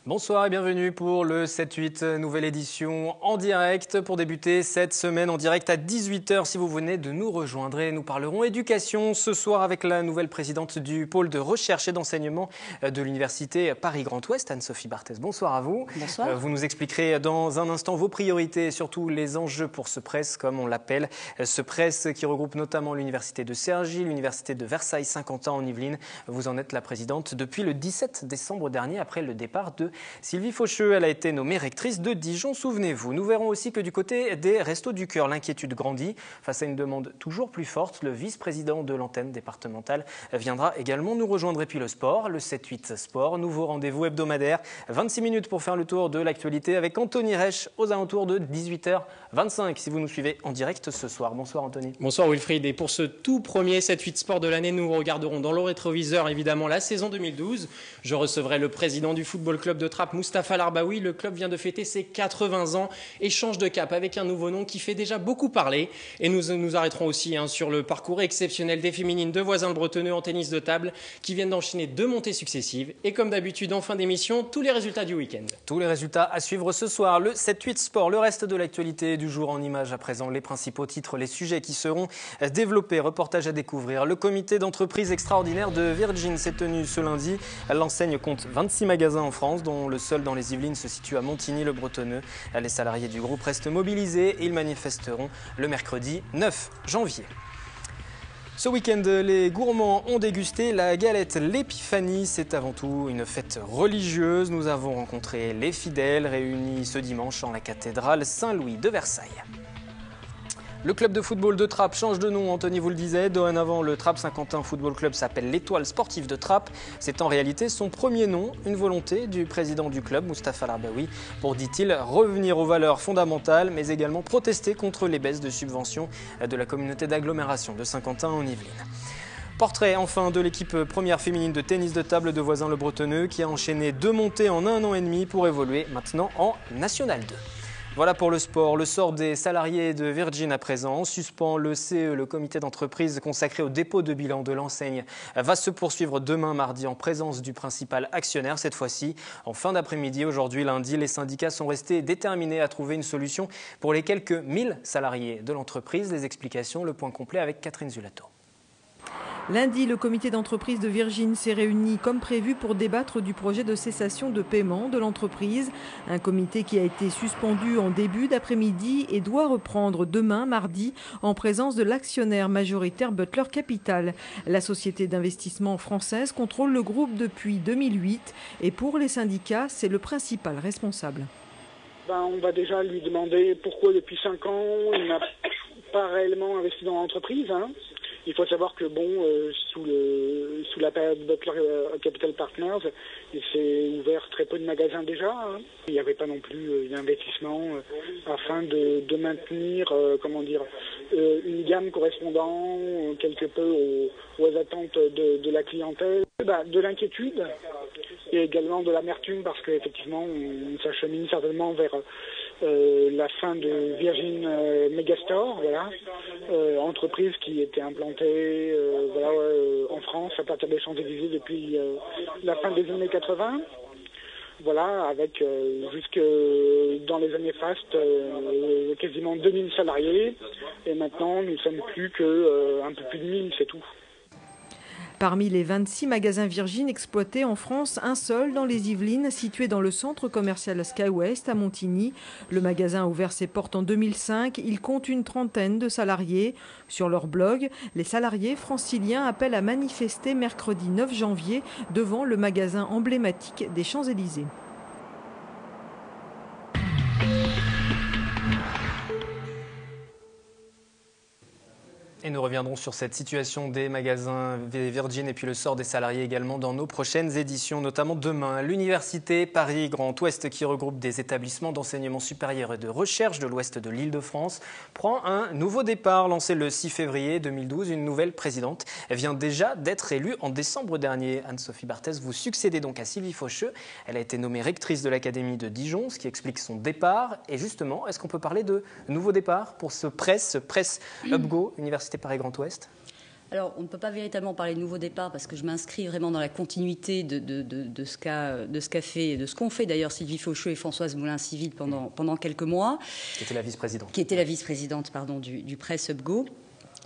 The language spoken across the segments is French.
Bonsoir et bienvenue pour le 7-8, nouvelle édition en direct pour débuter cette semaine en direct à 18 h si vous venez de nous rejoindre. Et nous parlerons éducation ce soir avec la nouvelle présidente du pôle de recherche et d'enseignement de l'université Paris-Grand Ouest, Anne-Sophie Barthès. Bonsoir à vous. Bonsoir. Vous nous expliquerez dans un instant vos priorités et surtout les enjeux pour ce PRES, comme on l'appelle. Ce PRES qui regroupe notamment l'université de Cergy, l'université de Versailles-Saint-Quentin en Yvelines. Vous en êtes la présidente depuis le 17 décembre dernier après le départ de Sylvie Faucheux. Elle a été nommée rectrice de Dijon, souvenez-vous. Nous verrons aussi que du côté des Restos du Cœur, l'inquiétude grandit. Face à une demande toujours plus forte, le vice-président de l'antenne départementale viendra également nous rejoindre. Et puis le sport, le 7-8 sport, nouveau rendez-vous hebdomadaire. 26 minutes pour faire le tour de l'actualité avec Anthony Reich aux alentours de 18 h 25 si vous nous suivez en direct ce soir. Bonsoir Anthony. Bonsoir Wilfried. Et pour ce tout premier 7-8 sport de l'année, nous regarderons dans le rétroviseur évidemment la saison 2012. Je recevrai le président du football club de Trappes, Moustapha Larbaoui. Le club vient de fêter ses 80 ans et change de cap avec un nouveau nom qui fait déjà beaucoup parler. Et nous nous arrêterons aussi sur le parcours exceptionnel des féminines de Voisins-le-Bretonneux en tennis de table qui viennent d'enchaîner 2 montées successives. Et comme d'habitude, en fin d'émission, tous les résultats du week-end. Tous les résultats à suivre ce soir. Le 7-8 sport, le reste de l'actualité du jour en images à présent. Les principaux titres, les sujets qui seront développés, reportages à découvrir. Le comité d'entreprise extraordinaire de Virgin s'est tenu ce lundi. L'enseigne compte 26 magasins en France, dont le seul dans les Yvelines se situe à Montigny-le-Bretonneux. Les salariés du groupe restent mobilisés et ils manifesteront le mercredi 9 janvier. Ce week-end, les gourmands ont dégusté la galette L'Épiphanie. C'est avant tout une fête religieuse. Nous avons rencontré les fidèles réunis ce dimanche en la cathédrale Saint-Louis de Versailles. Le club de football de Trappes change de nom, Anthony vous le disait. Dorénavant, le Trappes-Saint-Quentin Football Club s'appelle l'Étoile Sportive de Trappes. C'est en réalité son premier nom, une volonté du président du club, Moustapha Larbaoui, pour, dit-il, revenir aux valeurs fondamentales, mais également protester contre les baisses de subventions de la communauté d'agglomération de Saint-Quentin en Yvelines. Portrait enfin de l'équipe première féminine de tennis de table de Voisins-le-Bretonneux qui a enchaîné 2 montées en 1 an et demi pour évoluer maintenant en National 2. Voilà pour le sport. Le sort des salariés de Virgin à présent. En suspens, le CE, le comité d'entreprise consacré au dépôt de bilan de l'enseigne, va se poursuivre demain mardi en présence du principal actionnaire. Cette fois-ci, en fin d'après-midi, aujourd'hui lundi, les syndicats sont restés déterminés à trouver une solution pour les quelques 1000 salariés de l'entreprise. Les explications, le point complet avec Catherine Zulato. Lundi, le comité d'entreprise de Virgin s'est réuni comme prévu pour débattre du projet de cessation de paiement de l'entreprise. Un comité qui a été suspendu en début d'après-midi et doit reprendre demain, mardi, en présence de l'actionnaire majoritaire Butler Capital. La société d'investissement française contrôle le groupe depuis 2008 et pour les syndicats, c'est le principal responsable. On va déjà lui demander pourquoi depuis 5 ans il n'a pas réellement investi dans l'entreprise. Il faut savoir que sous la période Butler Capital Partners, il s'est ouvert très peu de magasins déjà. Il n'y avait pas non plus d'investissement afin de maintenir une gamme correspondant quelque peu aux attentes de la clientèle. De l'inquiétude et également de l'amertume parce qu'effectivement on s'achemine certainement vers la fin de Virgin Megastore, entreprise qui était implantée en France à partir des Champs-Élysées depuis la fin des années 80. Avec jusque dans les années fastes quasiment 2000 salariés et maintenant nous ne sommes plus qu'un peu plus de 1000, c'est tout. Parmi les 26 magasins Virgin exploités en France, un seul dans les Yvelines, situé dans le centre commercial SkyWest à Montigny. Le magasin a ouvert ses portes en 2005. Il compte une trentaine de salariés. Sur leur blog, les salariés franciliens appellent à manifester mercredi 9 janvier devant le magasin emblématique des Champs-Élysées. Et nous reviendrons sur cette situation des magasins Virgin et puis le sort des salariés également dans nos prochaines éditions, notamment demain. L'université Paris-Grand Ouest, qui regroupe des établissements d'enseignement supérieur et de recherche de l'ouest de l'Île-de-France, prend un nouveau départ. Lancé le 6 février 2012, une nouvelle présidente vient déjà d'être élue en décembre dernier. Anne-Sophie Barthès, vous succédez donc à Sylvie Faucheux. Elle a été nommée rectrice de l'Académie de Dijon, ce qui explique son départ. Et justement, est-ce qu'on peut parler de nouveau départ pour ce PRES UpGo, Université Paris-Grand Ouest ? Alors, on ne peut pas véritablement parler de nouveau départ parce que je m'inscris vraiment dans la continuité de ce qu'a fait, de ce qu'ont fait d'ailleurs Sylvie Faucheux et Françoise Moulin-Civil pendant quelques mois. Qui était la vice-présidente. Qui était la vice-présidente, pardon, du Press UpGo.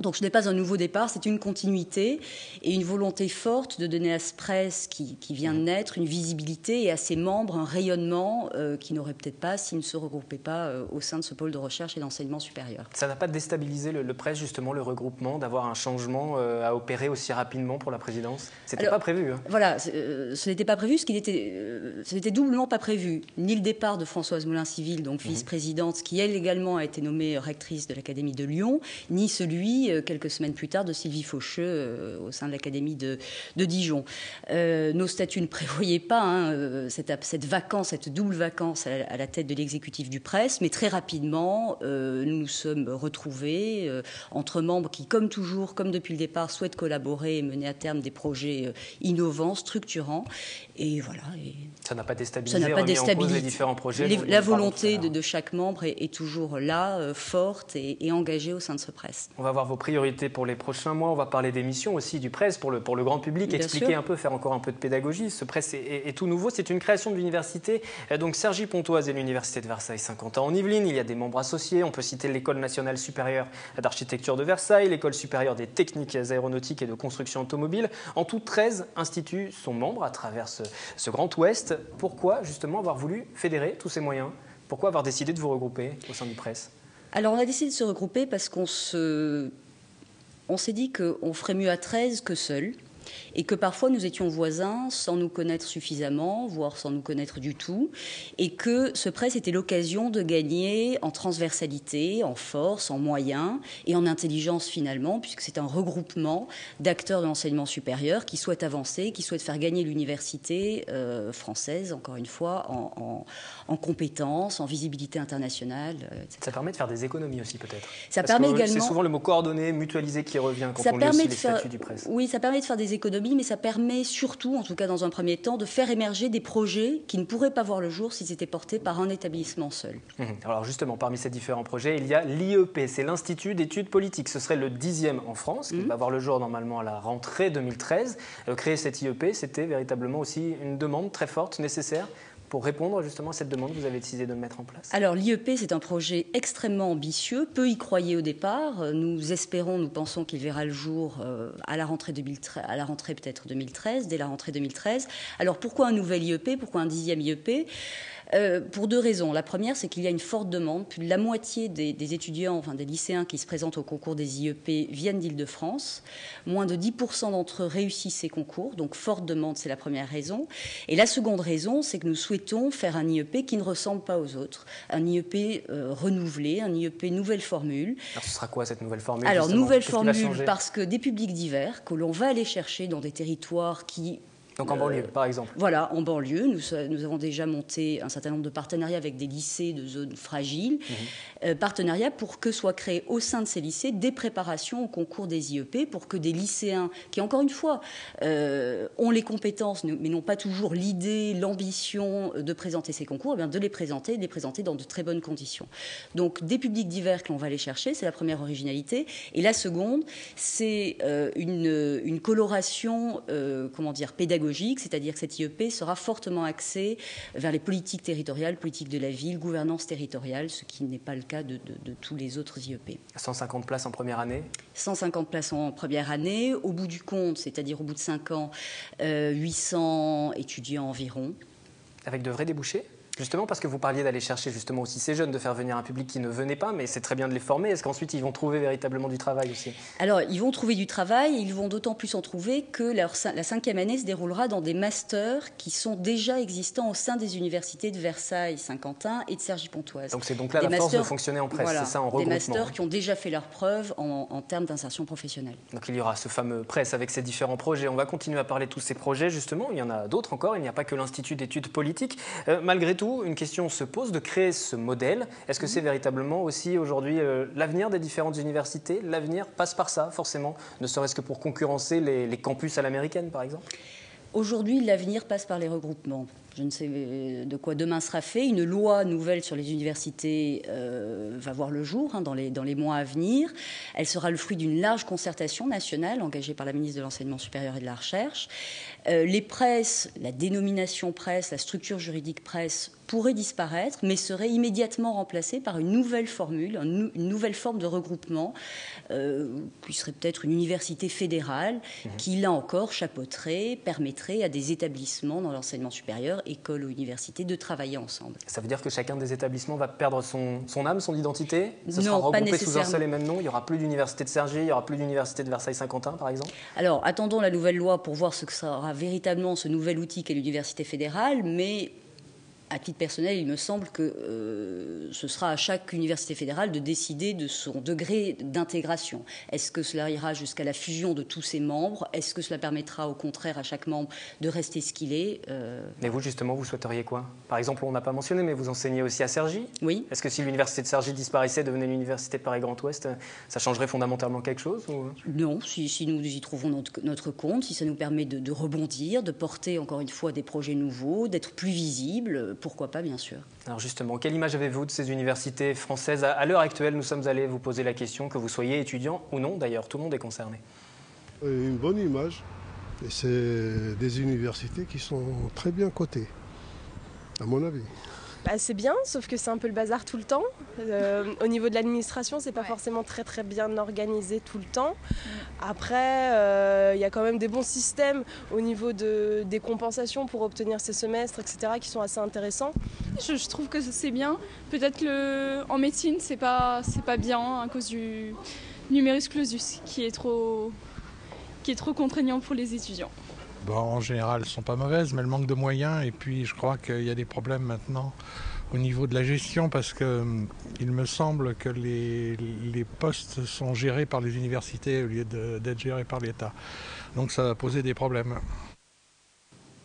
Donc ce n'est pas un nouveau départ, c'est une continuité et une volonté forte de donner à ce presse qui vient de naître une visibilité et à ses membres un rayonnement qu'ils n'auraient peut-être pas s'ils ne se regroupaient pas au sein de ce pôle de recherche et d'enseignement supérieur. Ça n'a pas déstabilisé le presse, justement, le regroupement, d'avoir un changement à opérer aussi rapidement pour la présidence? C'était pas prévu. Hein. Voilà, ce n'était pas prévu, ce n'était doublement pas prévu. Ni le départ de Françoise Moulin-Civil, donc vice-présidente, qui elle également a été nommée rectrice de l'Académie de Lyon, ni celui quelques semaines plus tard de Sylvie Faucheux au sein de l'Académie de Dijon. Nos statuts ne prévoyaient pas cette vacance, cette double vacance à la tête de l'exécutif du presse, mais très rapidement, nous nous sommes retrouvés entre membres qui, comme toujours, comme depuis le départ, souhaitent collaborer et mener à terme des projets innovants, structurants. Et voilà. Ça n'a pas déstabilisé, remis en cause les différents projets. La volonté de chaque membre est toujours là, forte et engagée au sein de ce presse. On va voir vos priorités pour les prochains mois. On va parler des missions aussi du presse pour le grand public, Bien expliquer sûr. un peu, faire encore un peu de pédagogie. Ce presse est tout nouveau. C'est une création de l'université. Donc Cergy-Pontoise et l'université de Versailles Saint-Quentin en Yvelines. Il y a des membres associés. On peut citer l'École nationale supérieure d'architecture de Versailles, l'École supérieure des techniques aéronautiques et de construction automobile. En tout, 13 instituts sont membres à travers ce Grand Ouest. Pourquoi justement avoir voulu fédérer tous ces moyens? Pourquoi avoir décidé de vous regrouper au sein du presse? Alors on a décidé de se regrouper parce qu'on s'est dit qu'on ferait mieux à 13 que seul. Et que parfois nous étions voisins sans nous connaître suffisamment, voire sans nous connaître du tout, et que ce presse était l'occasion de gagner en transversalité, en force, en moyens et en intelligence finalement, puisque c'est un regroupement d'acteurs de l'enseignement supérieur qui souhaitent avancer, qui souhaitent faire gagner l'université française, encore une fois, en compétences, en visibilité internationale, etc. Ça permet de faire des économies aussi peut-être. Ça permet également. C'est souvent le mot coordonné, mutualisé qui revient quand on lit aussi les statuts du presse. Oui, ça permet de faire des économies, mais ça permet surtout, en tout cas dans un premier temps, de faire émerger des projets qui ne pourraient pas voir le jour s'ils étaient portés par un établissement seul. Alors justement, parmi ces différents projets, il y a l'IEP, c'est l'Institut d'études politiques. Ce serait le 10e en France, qui va voir le jour normalement à la rentrée 2013. Créer cet IEP, c'était véritablement aussi une demande très forte, nécessaire. Pour répondre justement à cette demande, vous avez décidé de le mettre en place? Alors l'IEP, c'est un projet extrêmement ambitieux, peu y croyaient au départ. Nous pensons qu'il verra le jour à la rentrée peut-être 2013, dès la rentrée 2013. Alors pourquoi un nouvel IEP? Pourquoi un 10e IEP? Pour deux raisons. La première, c'est qu'il y a une forte demande. Plus de la moitié des étudiants, enfin des lycéens qui se présentent au concours des IEP viennent d'Île-de-France. Moins de 10% d'entre eux réussissent ces concours. Donc forte demande, c'est la première raison. Et la seconde raison, c'est que nous souhaitons faire un IEP qui ne ressemble pas aux autres. Un IEP renouvelé, un IEP nouvelle formule. Alors ce sera quoi cette nouvelle formule? Alors nouvelle formule parce que des publics divers que l'on va aller chercher dans des territoires qui... Donc en banlieue, par exemple. Voilà, en banlieue. Nous avons déjà monté un certain nombre de partenariats avec des lycées de zones fragiles. Partenariats pour que soient créés au sein de ces lycées des préparations au concours des IEP pour que des lycéens qui, encore une fois, ont les compétences mais n'ont pas toujours l'idée, l'ambition de présenter ces concours, de les présenter dans de très bonnes conditions. Donc des publics divers que l'on va aller chercher, c'est la première originalité. Et la seconde, c'est une coloration, pédagogique, c'est-à-dire que cette IEP sera fortement axée vers les politiques territoriales, politiques de la ville, gouvernance territoriale, ce qui n'est pas le cas de tous les autres IEP. 150 places en première année? 150 places en première année. Au bout du compte, c'est-à-dire au bout de 5 ans, 800 étudiants environ. Avec de vrais débouchés? Justement parce que vous parliez d'aller chercher justement aussi ces jeunes, de faire venir un public qui ne venait pas, mais c'est très bien de les former. Est-ce qu'ensuite ils vont trouver véritablement du travail aussi? Alors ils vont trouver du travail, et ils vont d'autant plus en trouver que la 5e année se déroulera dans des masters qui sont déjà existants au sein des universités de Versailles, Saint-Quentin et de Cergy-Pontoise. Donc c'est donc là la force de fonctionner en presse, voilà, c'est ça, en regroupement. Des masters qui ont déjà fait leurs preuves en termes d'insertion professionnelle. Donc il y aura ce fameux presse avec ses différents projets. On va continuer à parler de tous ces projets justement, il y en a d'autres encore, il n'y a pas que l'Institut d'études politiques. Malgré tout, une question se pose de créer ce modèle. Est-ce que c'est véritablement aussi aujourd'hui l'avenir des différentes universités? L'avenir passe par ça, forcément, ne serait-ce que pour concurrencer les campus à l'américaine, par exemple? Aujourd'hui, l'avenir passe par les regroupements. je ne sais de quoi demain sera fait. Une loi nouvelle sur les universités va voir le jour dans les mois à venir. Elle sera le fruit d'une large concertation nationale engagée par la ministre de l'Enseignement supérieur et de la Recherche. Les presses, la dénomination presse, la structure juridique presse pourrait disparaître, mais serait immédiatement remplacée par une nouvelle formule, une nouvelle forme de regroupement, qui serait peut-être une université fédérale, qui, là encore, chapeauterait, permettrait à des établissements dans l'enseignement supérieur, écoles ou universités, de travailler ensemble. Ça veut dire que chacun des établissements va perdre son âme, son identité? Ce Non, sera regroupé pas nécessairement. sous un seul et même nom? Il n'y aura plus d'université de Cergy, il n'y aura plus d'université de Versailles-Saint-Quentin, par exemple? Alors, attendons la nouvelle loi pour voir ce que sera véritablement ce nouvel outil qu'est l'université fédérale, mais à titre personnel, il me semble que ce sera à chaque université fédérale de décider de son degré d'intégration. Est-ce que cela ira jusqu'à la fusion de tous ses membres? Est-ce que cela permettra au contraire à chaque membre de rester ce qu'il est? Mais vous, justement, vous souhaiteriez quoi? Par exemple, on n'a pas mentionné, mais vous enseignez aussi à Cergy. Oui. Est-ce que si l'université de Cergy disparaissait, devenait l'université de Paris-Grand Ouest, ça changerait fondamentalement quelque chose ou... Non, si nous y trouvons notre compte, si ça nous permet de rebondir, de porter encore une fois des projets nouveaux, d'être plus visibles, pourquoi pas, bien sûr. Alors justement, quelle image avez-vous de ces universités françaises? À l'heure actuelle, nous sommes allés vous poser la question, que vous soyez étudiant ou non, d'ailleurs, tout le monde est concerné. Une bonne image, et c'est des universités qui sont très bien cotées, à mon avis. C'est bien, sauf que c'est un peu le bazar tout le temps. Au niveau de l'administration, c'est pas forcément très bien organisé tout le temps. Après, y a quand même des bons systèmes au niveau des compensations pour obtenir ces semestres, etc., qui sont assez intéressants. Je trouve que c'est bien. Peut-être qu'en médecine, c'est pas bien à cause du numerus clausus qui est trop contraignant pour les étudiants. Bon, en général, elles ne sont pas mauvaises, mais elles manquent de moyens. Et puis, je crois qu'il y a des problèmes maintenant au niveau de la gestion parce qu'il me semble que les postes sont gérés par les universités au lieu d'être gérés par l'État. Donc, ça va poser des problèmes.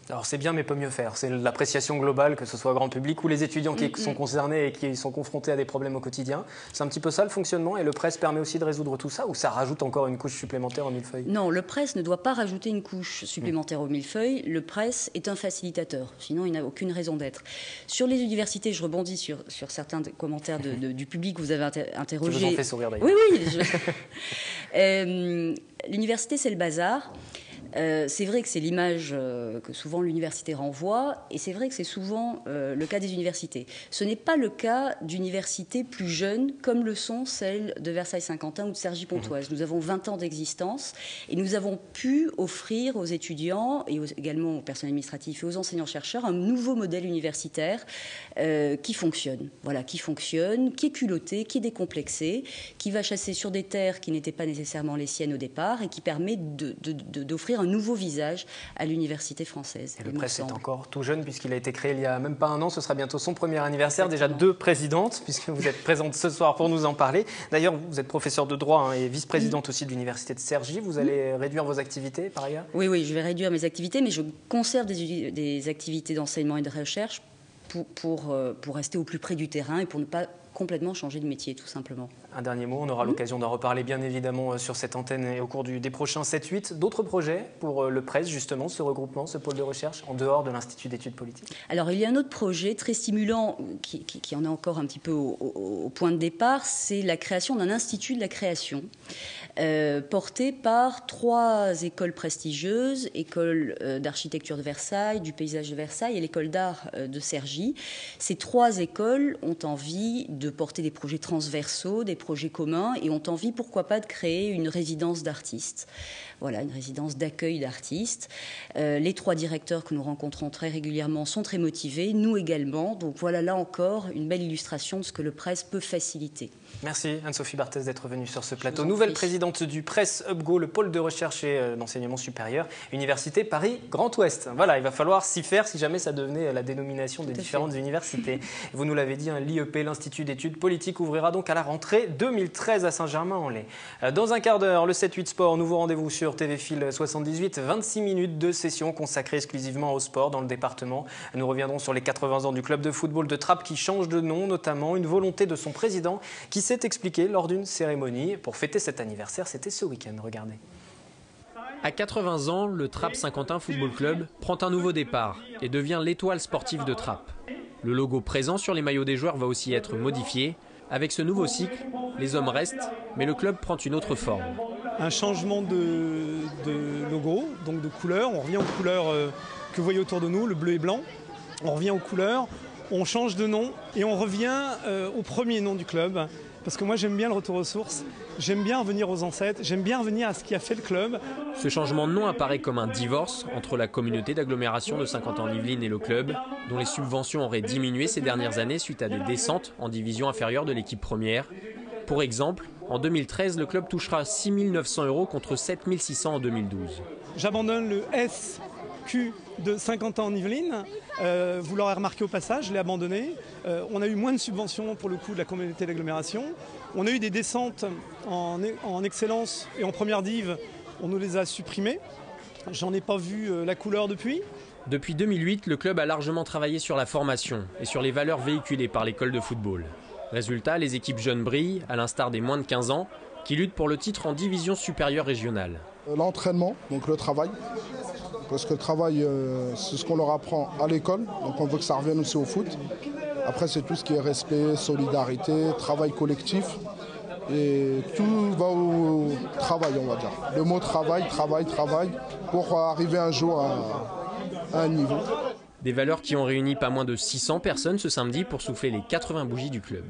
Alors c'est bien mais peut mieux faire, c'est l'appréciation globale, que ce soit grand public ou les étudiants qui sont concernés et qui sont confrontés à des problèmes au quotidien. C'est un petit peu ça le fonctionnement, et le presse permet aussi de résoudre tout ça, ou ça rajoute encore une couche supplémentaire au millefeuille? Non, le presse ne doit pas rajouter une couche supplémentaire au millefeuille, le presse est un facilitateur, sinon il n'a aucune raison d'être. Sur les universités, je rebondis sur certains commentaires du public que vous avez interrogé. Qui vous ont fait sourire d'ailleurs. Oui. L'université, c'est le bazar. C'est vrai que c'est l'image que souvent l'université renvoie, et c'est vrai que c'est souvent le cas des universités. Ce n'est pas le cas d'universités plus jeunes comme le sont celles de Versailles-Saint-Quentin ou de Cergy-Pontoise. Nous avons 20 ans d'existence et nous avons pu offrir aux étudiants et également aux personnels administratifs et aux enseignants-chercheurs un nouveau modèle universitaire qui fonctionne. Voilà, qui fonctionne, qui est culotté, qui est décomplexé, qui va chasser sur des terres qui n'étaient pas nécessairement les siennes au départ et qui permet d'offrir un nouveau visage à l'université française. Et le presse est encore tout jeune puisqu'il a été créé il y a même pas un an, ce sera bientôt son premier anniversaire. Exactement. Déjà 2 présidentes puisque vous êtes présente ce soir pour nous en parler. D'ailleurs, vous êtes professeure de droit et vice-présidente aussi de l'université de Cergy. Vous allez réduire vos activités par ailleurs? Oui, je vais réduire mes activités, mais je conserve des activités d'enseignement et de recherche pour rester au plus près du terrain et pour ne pas complètement changer de métier, tout simplement. Un dernier mot, on aura l'occasion d'en reparler bien évidemment sur cette antenne et au cours des prochains 7-8. D'autres projets pour le presse, justement, ce regroupement, ce pôle de recherche, en dehors de l'Institut d'études politiques? Alors, il y a un autre projet très stimulant, qui en est encore un petit peu au point de départ, c'est la création d'un institut de la création, porté par 3 écoles prestigieuses, école d'architecture de Versailles, du paysage de Versailles et l'école d'art de Cergy. Ces 3 écoles ont envie de porter des projets transversaux, des projets communs, et ont envie, pourquoi pas, de créer une résidence d'artistes. Voilà, une résidence d'accueil d'artistes. Les 3 directeurs que nous rencontrons très régulièrement sont très motivés, nous également. Donc voilà, là encore, une belle illustration de ce que le presse peut faciliter. Merci Anne-Sophie Barthès d'être venue sur ce plateau. Nouvelle présidente du Presse UpGo, le pôle de recherche et d'enseignement supérieur, Université Paris-Grand Ouest. Voilà, il va falloir s'y faire si jamais ça devenait la dénomination des différentes universités. Vous nous l'avez dit, l'IEP, l'Institut d'études politiques, ouvrira donc à la rentrée 2013 à Saint-Germain-en-Laye. Dans un quart d'heure, le 7-8 Sport, nouveau rendez-vous sur TV Fil 78, 26 minutes de session consacrée exclusivement au sport dans le département. Nous reviendrons sur les 80 ans du club de football de Trappes qui change de nom, notamment une volonté de son président qui s'est expliqué lors d'une cérémonie pour fêter cet anniversaire. C'était ce week-end, regardez. À 80 ans, le Trappes Saint-Quentin Football Club prend un nouveau départ et devient l'étoile sportive de Trappes. Le logo présent sur les maillots des joueurs va aussi être modifié. Avec ce nouveau cycle, les hommes restent, mais le club prend une autre forme. Un changement de logo, donc de couleur. On revient aux couleurs que vous voyez autour de nous, le bleu et blanc. On revient aux couleurs, on change de nom et on revient au premier nom du club. Parce que moi j'aime bien le retour aux sources, j'aime bien revenir aux ancêtres, j'aime bien revenir à ce qui a fait le club. Ce changement de nom apparaît comme un divorce entre la communauté d'agglomération de Saint-Quentin-en-Yvelines et le club, dont les subventions auraient diminué ces dernières années suite à des descentes en division inférieure de l'équipe première. Pour exemple, en 2013, le club touchera 6 900 € contre 7 600 en 2012. J'abandonne le SQ de Saint-Quentin-en-Yvelines. Vous l'aurez remarqué au passage, je l'ai abandonné. On a eu moins de subventions pour le coup de la communauté d'agglomération. On a eu des descentes en excellence et en première div, on nous les a supprimées. J'en ai pas vu la couleur depuis. Depuis 2008, le club a largement travaillé sur la formation et sur les valeurs véhiculées par l'école de football. Résultat, les équipes jeunes brillent, à l'instar des moins de 15 ans, qui luttent pour le titre en division supérieure régionale. L'entraînement, donc le travail. Parce que le travail, c'est ce qu'on leur apprend à l'école, donc on veut que ça revienne aussi au foot. Après, c'est tout ce qui est respect, solidarité, travail collectif. Et tout va au travail, on va dire. Le mot travail, pour arriver un jour à un niveau. Des valeurs qui ont réuni pas moins de 600 personnes ce samedi pour souffler les 80 bougies du club.